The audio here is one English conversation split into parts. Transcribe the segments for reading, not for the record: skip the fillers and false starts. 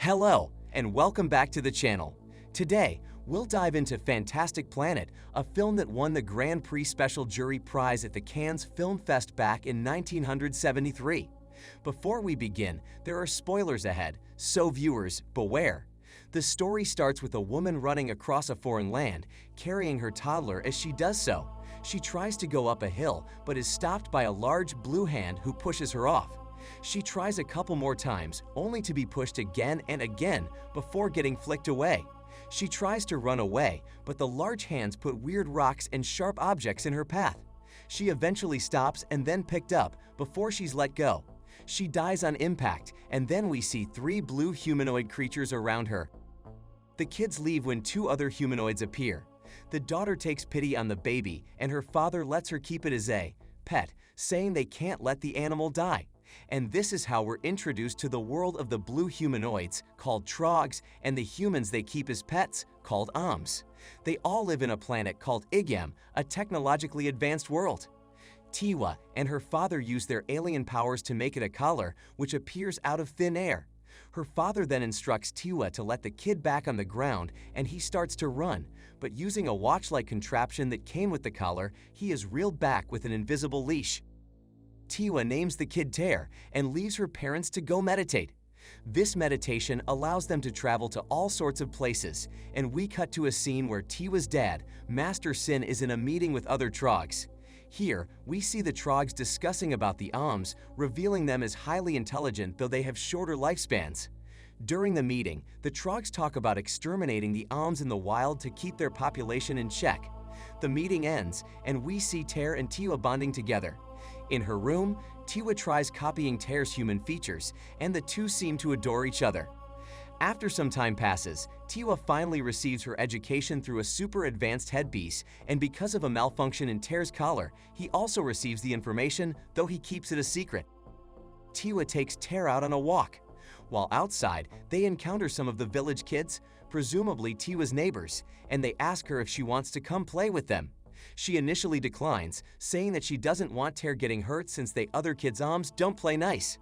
Hello, and welcome back to the channel. Today, we'll dive into Fantastic Planet, a film that won the Grand Prix Special Jury Prize at the Cannes Film Fest back in 1973. Before we begin, there are spoilers ahead, so viewers, beware. The story starts with a woman running across a foreign land, carrying her toddler as she does so. She tries to go up a hill, but is stopped by a large blue hand who pushes her off. She tries a couple more times, only to be pushed again and again before getting flicked away. She tries to run away, but the large hands put weird rocks and sharp objects in her path. She eventually stops and then picked up before she's let go. She dies on impact, and then we see three blue humanoid creatures around her. The kids leave when two other humanoids appear. The daughter takes pity on the baby, and her father lets her keep it as a pet, saying they can't let the animal die. And this is how we're introduced to the world of the blue humanoids, called Draags, and the humans they keep as pets, called Ygams. They all live in a planet called Igem, a technologically advanced world. Tiwa and her father use their alien powers to make it a collar, which appears out of thin air. Her father then instructs Tiwa to let the kid back on the ground, and he starts to run, but using a watch-like contraption that came with the collar, he is reeled back with an invisible leash. Tiwa names the kid Ter and leaves her parents to go meditate. This meditation allows them to travel to all sorts of places, and we cut to a scene where Tiwa's dad, Master Sin, is in a meeting with other Draags. Here, we see the Draags discussing about the Ygams, revealing them as highly intelligent though they have shorter lifespans. During the meeting, the Draags talk about exterminating the Ygams in the wild to keep their population in check. The meeting ends, and we see Ter and Tiwa bonding together. In her room, Tiwa tries copying Ter's human features, and the two seem to adore each other. After some time passes, Tiwa finally receives her education through a super advanced headpiece, and because of a malfunction in Ter's collar, he also receives the information, though he keeps it a secret. Tiwa takes Ter out on a walk. While outside, they encounter some of the village kids, presumably Tiwa's neighbors, and they ask her if she wants to come play with them. She initially declines, saying that she doesn't want Ter getting hurt since the other kids' Ygams don't play nice.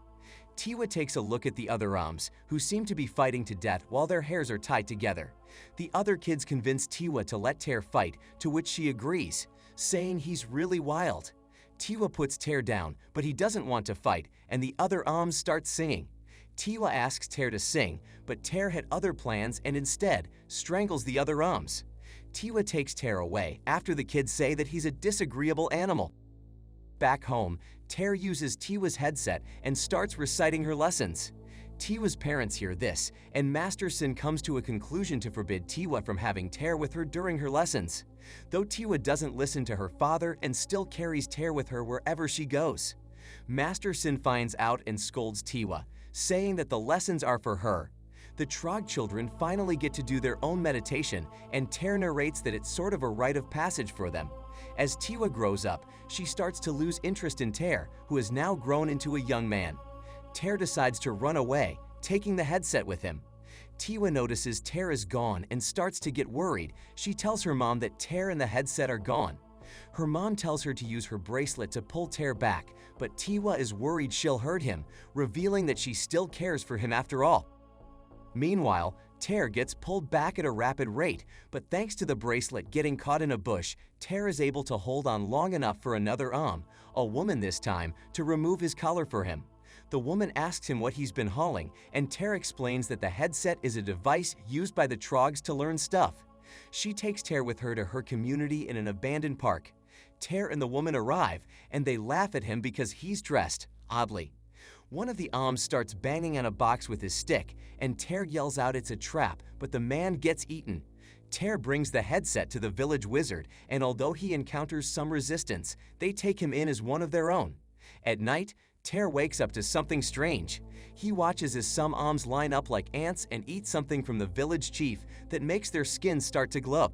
Tiwa takes a look at the other Ygams, who seem to be fighting to death while their hairs are tied together. The other kids convince Tiwa to let Ter fight, to which she agrees, saying he's really wild. Tiwa puts Ter down, but he doesn't want to fight, and the other Ygams start singing. Tiwa asks Ter to sing, but Ter had other plans and instead strangles the other Ygams. Tiwa takes Ter away after the kids say that he's a disagreeable animal. Back home, Ter uses Tiwa's headset and starts reciting her lessons. Tiwa's parents hear this, and Master Sin comes to a conclusion to forbid Tiwa from having Ter with her during her lessons, though Tiwa doesn't listen to her father and still carries Ter with her wherever she goes. Master Sin finds out and scolds Tiwa, saying that the lessons are for her. The Draag children finally get to do their own meditation, and Ter narrates that it's sort of a rite of passage for them. As Tiwa grows up, she starts to lose interest in Ter, who has now grown into a young man. Ter decides to run away, taking the headset with him. Tiwa notices Ter is gone and starts to get worried. She tells her mom that Ter and the headset are gone. Her mom tells her to use her bracelet to pull Ter back, but Tiwa is worried she'll hurt him, revealing that she still cares for him after all. Meanwhile, Ter gets pulled back at a rapid rate, but thanks to the bracelet getting caught in a bush, Ter is able to hold on long enough for another Ygam, a woman this time, to remove his collar for him. The woman asks him what he's been hauling, and Ter explains that the headset is a device used by the Draags to learn stuff. She takes Ter with her to her community in an abandoned park. Ter and the woman arrive, and they laugh at him because he's dressed oddly. One of the Ygams starts banging on a box with his stick, and Ter yells out it's a trap, but the man gets eaten. Ter brings the headset to the village wizard, and although he encounters some resistance, they take him in as one of their own. At night, Ter wakes up to something strange. He watches as some Ygams line up like ants and eat something from the village chief that makes their skin start to glow.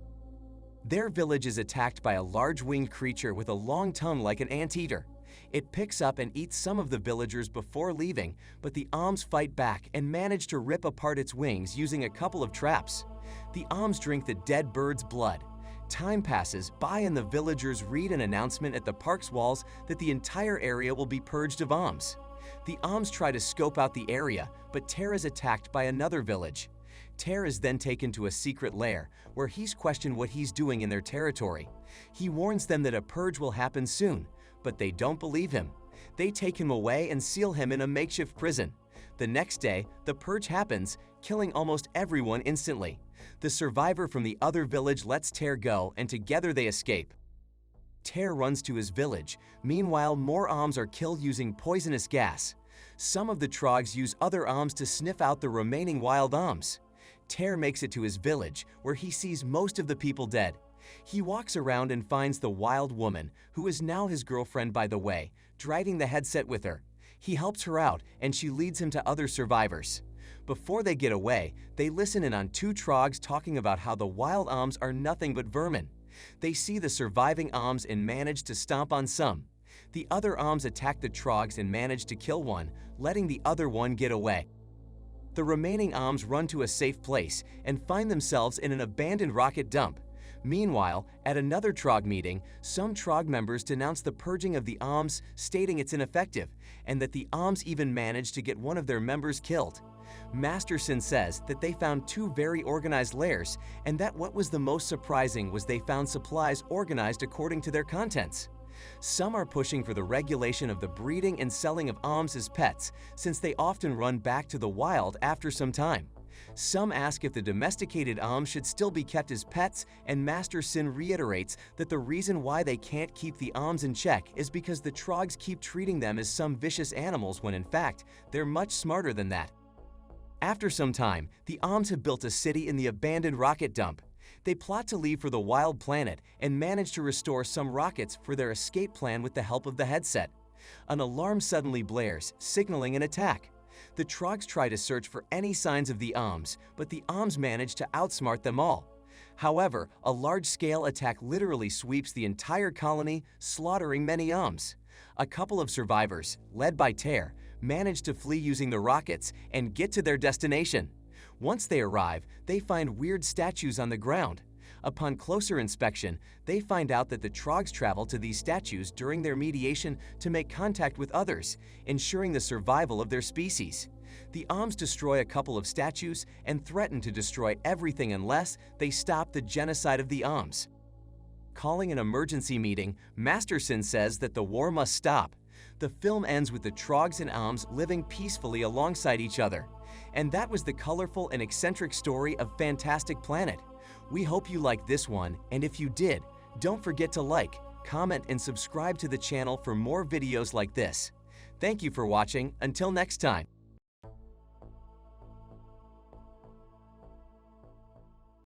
Their village is attacked by a large winged creature with a long tongue like an anteater. It picks up and eats some of the villagers before leaving, but the Ygams fight back and manage to rip apart its wings using a couple of traps. The Ygams drink the dead bird's blood. Time passes by and the villagers read an announcement at the park's walls that the entire area will be purged of Ygams. The Oms try to scope out the area, but Ter is attacked by another village. Ter is then taken to a secret lair, where he's questioned what he's doing in their territory. He warns them that a purge will happen soon, but they don't believe him. They take him away and seal him in a makeshift prison. The next day, the purge happens, killing almost everyone instantly. The survivor from the other village lets Ter go, and together they escape. Ter runs to his village. Meanwhile, more Oms are killed using poisonous gas. Some of the Draags use other Oms to sniff out the remaining wild Oms. Ter makes it to his village, where he sees most of the people dead. He walks around and finds the wild woman, who is now his girlfriend by the way, dragging the headset with her. He helps her out, and she leads him to other survivors. Before they get away, they listen in on two Draags talking about how the wild Oms are nothing but vermin. They see the surviving Oms and manage to stomp on some. The other Oms attack the Draags and manage to kill one, letting the other one get away. The remaining Oms run to a safe place and find themselves in an abandoned rocket dump. Meanwhile, at another Draag meeting, some Draag members denounce the purging of the Oms, stating it's ineffective, and that the Oms even managed to get one of their members killed. Masterson says that they found two very organized lairs, and that what was the most surprising was they found supplies organized according to their contents. Some are pushing for the regulation of the breeding and selling of Oms as pets, since they often run back to the wild after some time. Some ask if the domesticated Oms should still be kept as pets, and Masterson reiterates that the reason why they can't keep the Oms in check is because the Draags keep treating them as some vicious animals when in fact, they're much smarter than that. After some time, the Oms have built a city in the abandoned rocket dump. They plot to leave for the wild planet and manage to restore some rockets for their escape plan with the help of the headset. An alarm suddenly blares, signaling an attack. The Draags try to search for any signs of the Oms, but the Oms manage to outsmart them all. However, a large-scale attack literally sweeps the entire colony, slaughtering many Oms. A couple of survivors, led by Ter, manage to flee using the rockets and get to their destination. Once they arrive, they find weird statues on the ground. Upon closer inspection, they find out that the Draags travel to these statues during their mediation to make contact with others, ensuring the survival of their species. The Oms destroy a couple of statues and threaten to destroy everything unless they stop the genocide of the Oms. Calling an emergency meeting, Masterson says that the war must stop. The film ends with the Draags and Oms living peacefully alongside each other. And that was the colorful and eccentric story of Fantastic Planet. We hope you liked this one, and if you did, don't forget to like, comment, and subscribe to the channel for more videos like this. Thank you for watching. Until next time.